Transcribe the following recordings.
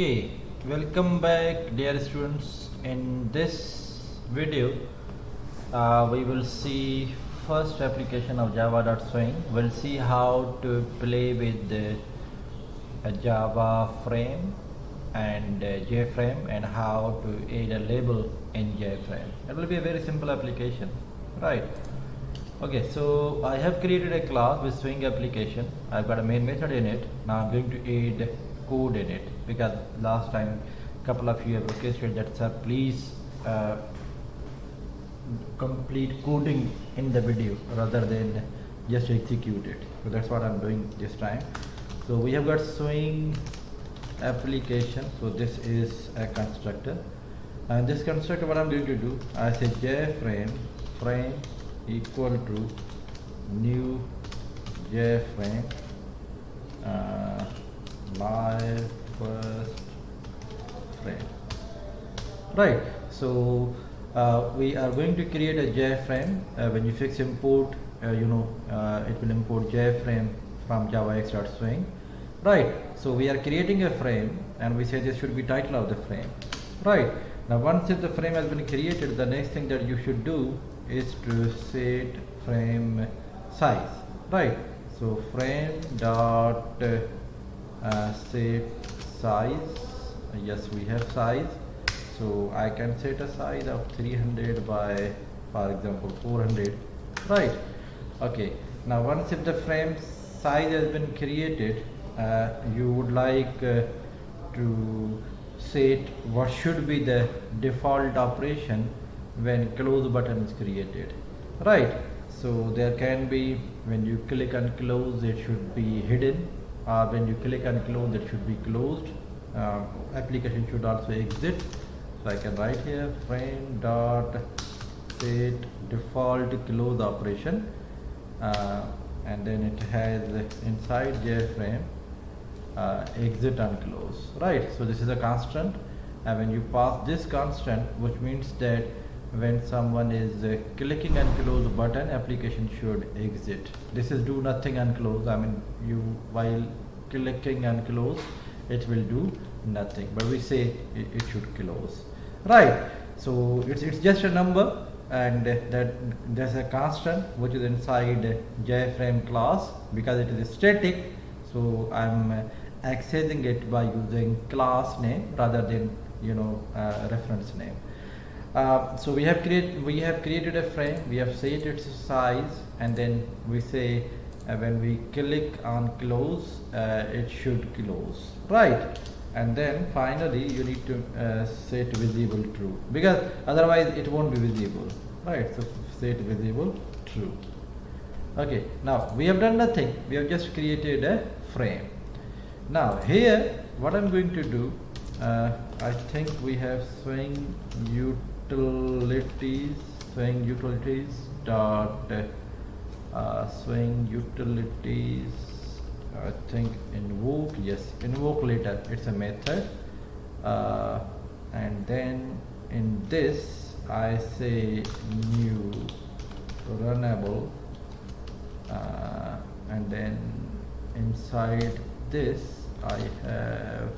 Okay, welcome back dear students. In this video we will see first application of java.swing. We'll see how to play with the Java frame and JFrame and how to add a label in JFrame. It will be a very simple application, right? Okay, so I have created a class with swing application. I've got a main method in it. Now I'm going to add code in it because last time couple of you have requested that sir please complete coding in the video rather than just execute it. So that's what I'm doing this time. So we have got swing application. So this is a constructor, and this constructor, what I'm going to do, I say JFrame frame equal to new JFrame my first frame, right? So we are going to create a JFrame. When you fix import, it will import JFrame from javax.swing, right? So we are creating a frame and we say this should be title of the frame, right? Now once the frame has been created, the next thing that you should do is to set frame size, right? So frame dot set size. Yes, we have size, so I can set a size of 300 by, for example, 400, right? Okay, now once if the frame size has been created, you would like to set what should be the default operation when close button is created, right? So there can be, when you click on close, it should be hidden, or when you click on close, it should be closed. Application should also exit. So I can write here frame dot set default close operation, and then it has inside JFrame exit and close, right? So this is a constant, and when you pass this constant, which means that when someone is clicking and close button, application should exit. This is do nothing and close. I mean, you while clicking and close, it will do nothing, but we say it should close, right? So it's just a number, and that there's a constant which is inside JFrame class because it is static. So I'm accessing it by using class name rather than reference name. So we have created a frame, we have set its size, and then we say when we click on close, it should close, right? And then finally you need to set visible true, because otherwise it won't be visible, right? So set visible true. Okay, now we have done nothing, we have just created a frame. Now here what I'm going to do, I think we have swing utilities dot swing utilities, I think invoke, yes, invoke later, it's a method, and then in this I say new runnable, and then inside this I have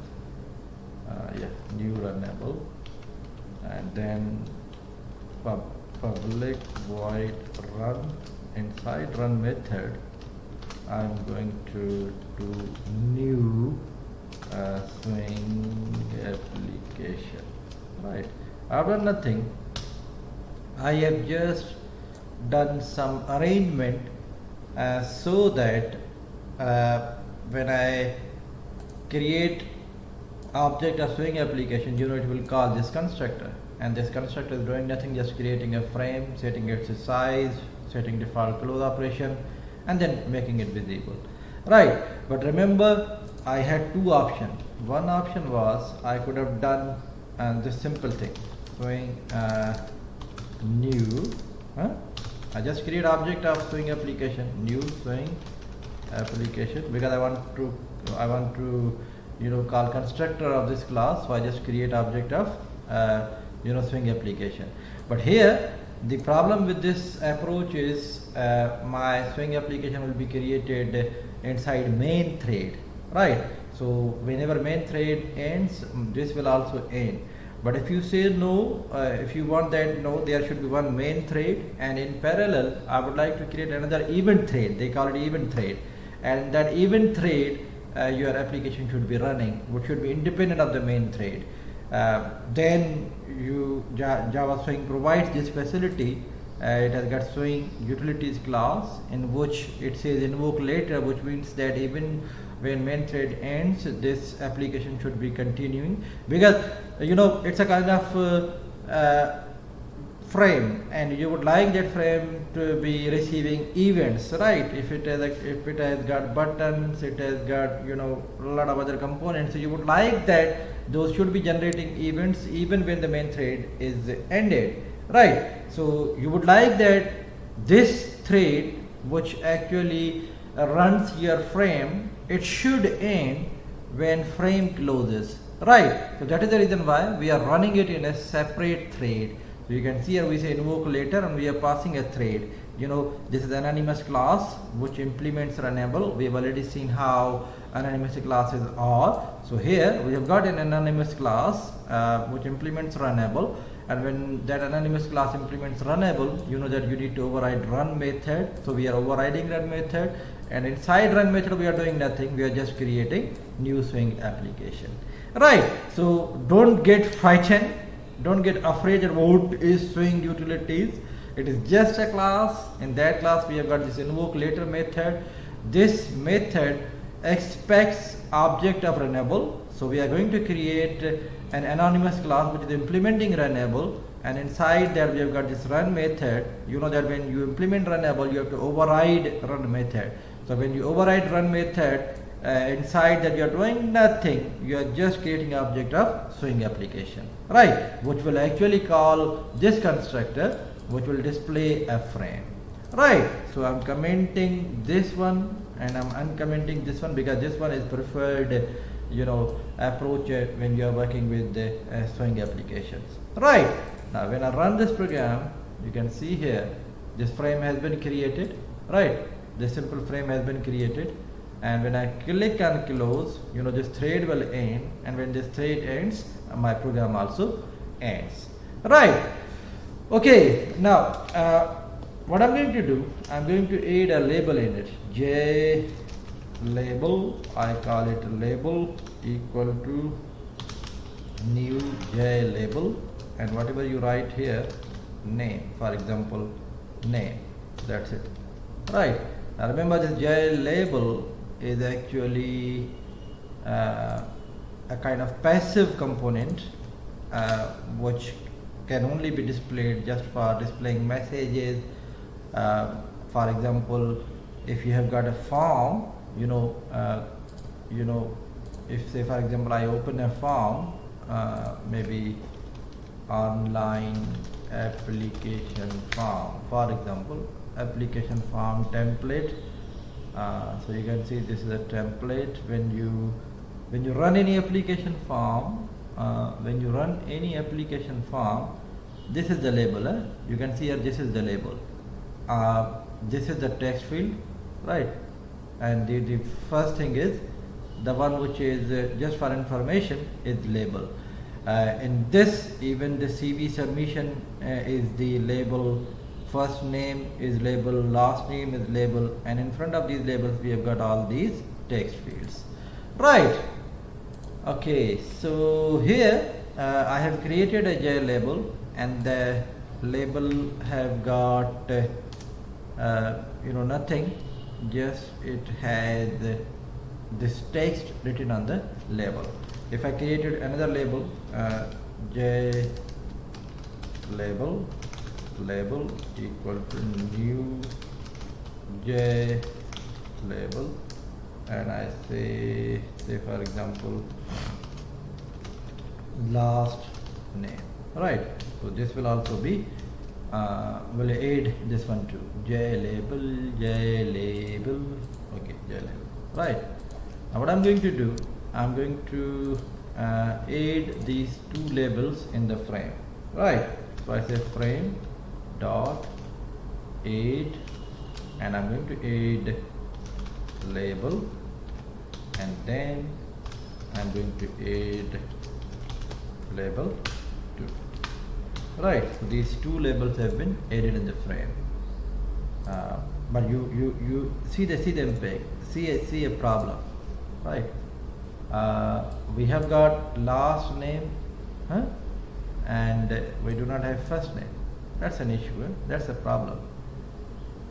new runnable, and then public void run. Inside run method I'm going to do new swing application, right? I've done nothing, I have just done some arrangement so that when I create object of swing application, it will call this constructor, and this constructor is doing nothing, just creating a frame, setting its size, setting default close operation, and then making it visible, right? But remember, I had two options. One option was I could have done this simple thing, swing new, I just create object of swing application, new swing application, because I want to call constructor of this class, so I just create object of swing application. But here the problem with this approach is my swing application will be created inside main thread, right? So So whenever main thread ends, this will also end. But if you say no, if you want that no, there should be one main thread, and in parallel I would like to create another event thread. They call it event thread, and that event thread your application should be running, which should be independent of the main thread. Then Java Swing provides this facility. It has got Swing utilities class in which it says invoke later, which means that even when main thread ends, this application should be continuing, because it's a kind of frame, and you would like that frame to be receiving events, right? If it has got buttons, it has got a lot of other components, so you would like that those should be generating events even when the main thread is ended, right? So you would like that this thread which actually runs your frame, it should end when frame closes, right? So that is the reason why we are running it in a separate thread. So you can see here we say invoke later, and we are passing a thread. This is anonymous class which implements runnable. We have already seen how anonymous classes are. So here we have got an anonymous class which implements runnable, and when that anonymous class implements runnable, you know that you need to override run method. So we are overriding run method, and inside run method we are doing nothing, we are just creating new Swing application, right? So don't get frightened, don't get afraid about is Swing utilities. It is just a class. In that class we have got this invoke later method. This method expects object of runnable. So we are going to create an anonymous class which is implementing runnable, and inside that we have got this run method. You know that when you implement runnable, you have to override run method. So when you override run method, inside that you are doing nothing, you are just creating object of Swing application, right, which will actually call this constructor which will display a frame, right? So I'm commenting this one and I'm uncommenting this one because this one is preferred approach when you are working with the Swing applications, right? Now when I run this program, you can see here this frame has been created, right? This simple frame has been created, and when I click on close, this thread will end, and when this thread ends, my program also ends, right? Okay, now what I'm going to do, I'm going to add a label in it. J label, I call it label equal to new J label, and whatever you write here, name, for example, name, that's it, right? Now remember, this J label is actually a kind of passive component which can only be displayed just for displaying messages. For example, if you have got a form, if say for example I open a form, maybe online application form, for example, application form template. So you can see this is a template. When you run any application form, this is the label. You can see here this is the label. This is the text field, right? And the first thing is the one which is just for information is label. In this, even the CV submission is the label. First name is label, last name is label, and in front of these labels we have got all these text fields, right? Okay, so here I have created a J label, and the label have got nothing, just it has this text written on the label. If I created another label, J label equal to new J label, and I say for example last name, right? So this will also be will add this one too, J label, okay, J label, right? Now what I'm going to do, I'm going to add these two labels in the frame, right? So I say frame dot add, and I'm going to add label, and then I'm going to add label 2. Right, so these two labels have been added in the frame. But you see the impact, see a problem, right? We have got last name, huh? And we do not have first name. That's an issue, that's a problem.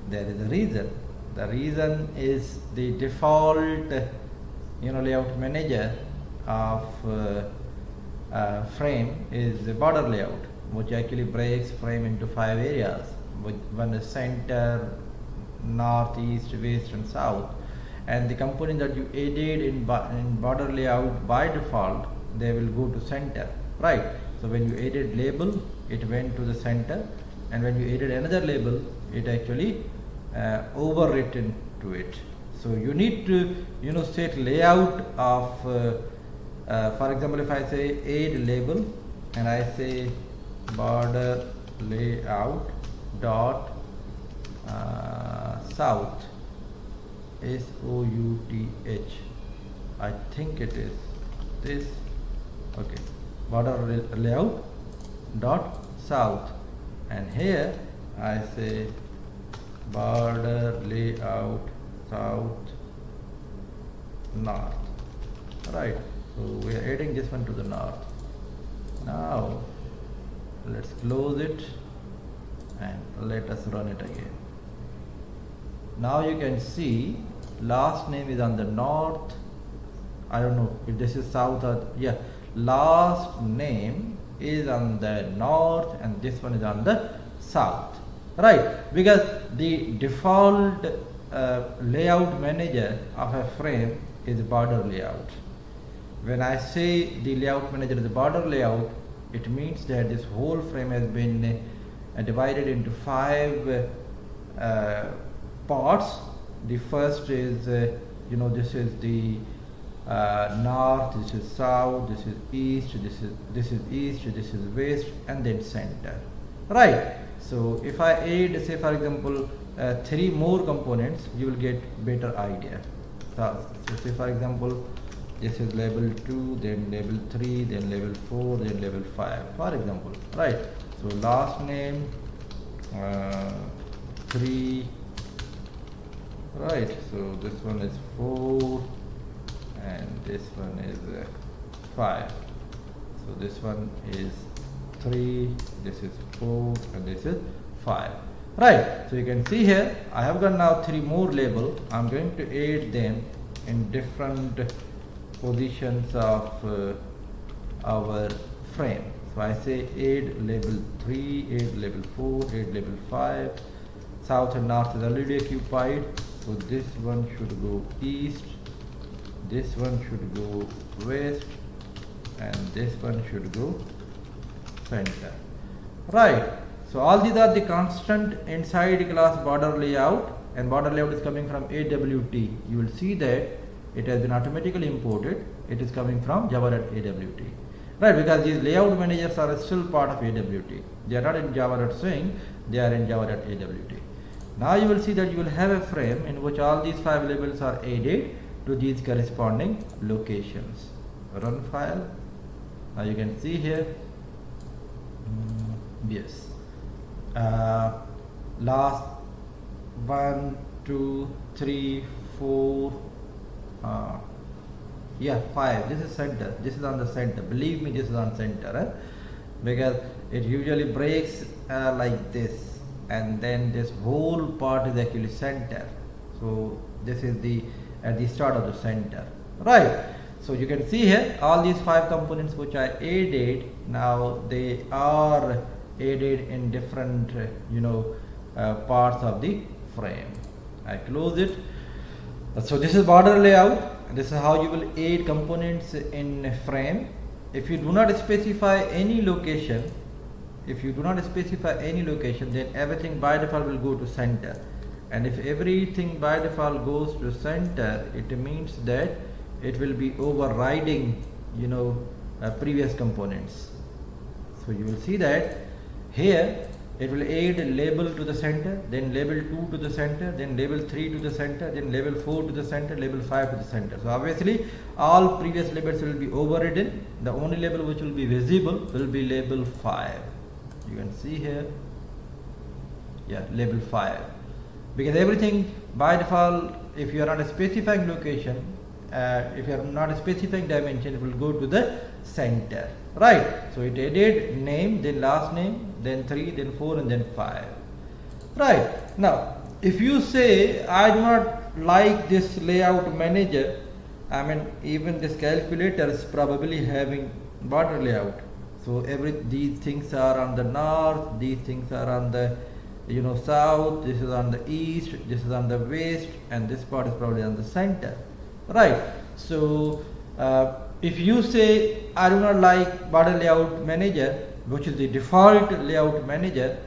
There is a reason. The reason is the default layout manager of frame is the border layout, which actually breaks frame into 5 areas. One is center, north, east, west and south, and the component that you added in border layout by default, they will go to center, right? So when you added label, it went to the center, and when you added another label, it actually overwritten to it. So you need to set layout of for example, if I say add label and I say border layout dot south, SOUTH, I think it is this, okay, border layout dot south, and here I say border layout south north, right? So we are adding this one to the north. Now let's close it and let us run it again. Now you can see last name is on the north. I don't know if this is south or, yeah, last name is on the north and this one is on the south, right? Because the default layout manager of a frame is border layout. When I say the layout manager is the border layout, it means that this whole frame has been divided into 5 parts. The first is this is the north, this is south, this is east, this is east, this is west, and then center, right? So if I add, say for example 3 more components, you will get better idea. So say for example this is label 2, then label 3, then label 4, then label 5, for example, right? So last name 3, right? So this one is 4 and this one is 5. So this one is 3, this is 4 and this is 5, right? So you can see here I have got now 3 more label. I'm going to add them in different positions of our frame. So I say add label 3, add label 4, add label 5. South and north is already occupied, so this one should go east, this one should go west, and this one should go center, right? So all these are the constant inside class border layout, and border layout is coming from AWT. You will see that it has been automatically imported. It is coming from Java.awt, right? Because these layout managers are still part of AWT. They are not in Java.swing, they are in Java.awt. Now you will see that you will have a frame in which all these 5 labels are added to these corresponding locations. Run file. Now you can see here, yes, last 1, 2, 3, 4, yeah, 5. This is center. This is on the center. Believe me, this is on center, because it usually breaks like this, and then this whole part is actually center. So this is the at the start of the center, right? So you can see here all these 5 components which I added, now they are added in different parts of the frame. I close it. So this is border layout. This is how you will add components in a frame. If you do not specify any location, then everything by default will go to center. And if everything by default goes to center, it means that it will be overriding previous components. So you will see that here it will add label to the center, then label 2 to the center, then label 3 to the center, then label 4 to the center, label 5 to the center. So obviously all previous labels will be overridden. The only label which will be visible will be label 5. You can see here, yeah, label 5, because everything by default, if you are not specifying location, if you are not specifying dimension, it will go to the center, right? So it added name, then last name, then 3, then 4, and then 5, right? Now if you say I do not like this layout manager, I mean even this calculator is probably having border layout, so these things are on the north, these things are on the south, this is on the east, this is on the west, and this part is probably on the center, right? So if you say I do not like border layout manager, which is the default layout manager,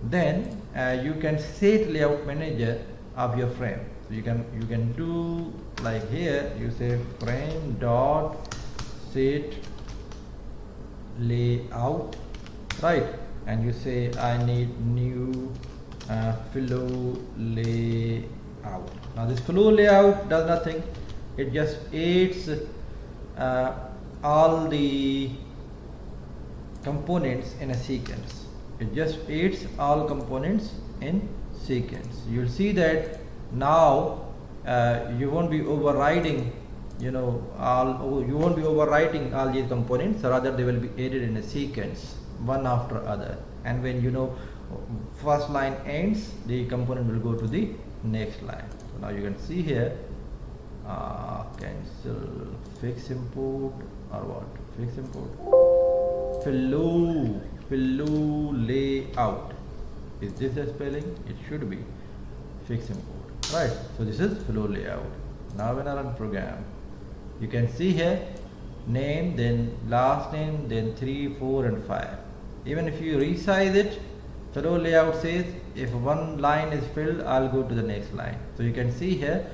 then you can set layout manager of your frame. So you can do like here, you say frame dot set layout, right? And you say I need new flow layout. Now this flow layout does nothing, it just adds all the components in a sequence. It just adds all components in sequence. You'll see that now you won't be overriding you won't be overwriting all these components, rather they will be added in a sequence one after other, and when first line ends, the component will go to the next line. So now you can see here, cancel fix import, or what, fix import, flow layout. Is this a spelling? It should be fix import, right? So this is flow layout. Now when I run program, you can see here name, then last name, then 3, 4, and 5. Even if you resize it, flow layout says if one line is filled, I'll go to the next line. So you can see here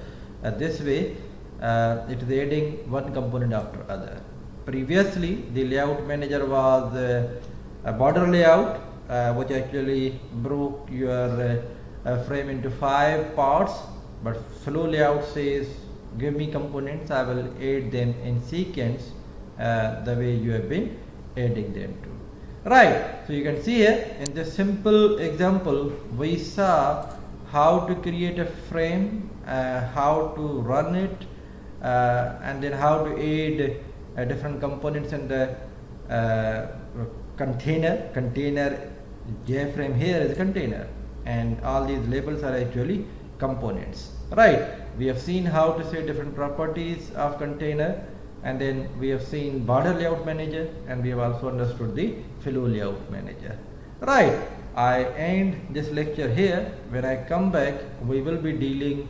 this way it is adding one component after other. Previously the layout manager was a border layout, which actually broke your frame into 5 parts, but flow layout says give me components, I will add them in sequence the way you have been adding them to, right? So you can see here in this simple example we saw how to create a frame, how to run it, and then how to add different components in the container. JFrame here is a container, and all these labels are actually components, right? We have seen how to set different properties of container, and then we have seen border layout manager, and we have also understood the flow layout manager, right? I end this lecture here. When I come back, we will be dealing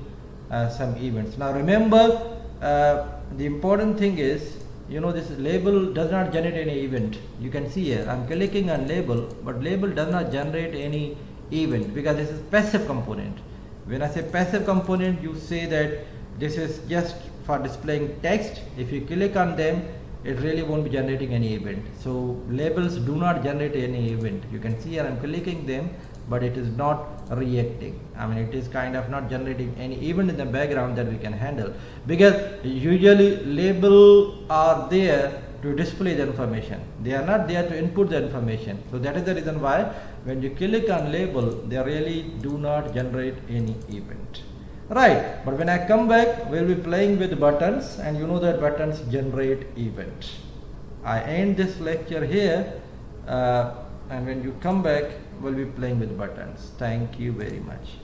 some events. Now remember, the important thing is, this label does not generate any event. You can see here I'm clicking on label, but label does not generate any event because this is passive component. When I say passive component, you say that this is just for displaying text. If you click on them, it really won't be generating any event. So labels do not generate any event. You can see here I'm clicking them, but it is not reacting. I mean, it is kind of not generating any event in the background that we can handle, because usually labels are there to display the information. They are not there to input the information. So that is the reason why when you click on label, they really do not generate any event, right? But when I come back, we'll be playing with buttons, and you know that buttons generate event. I end this lecture here, and when you come back, we'll be playing with buttons. Thank you very much.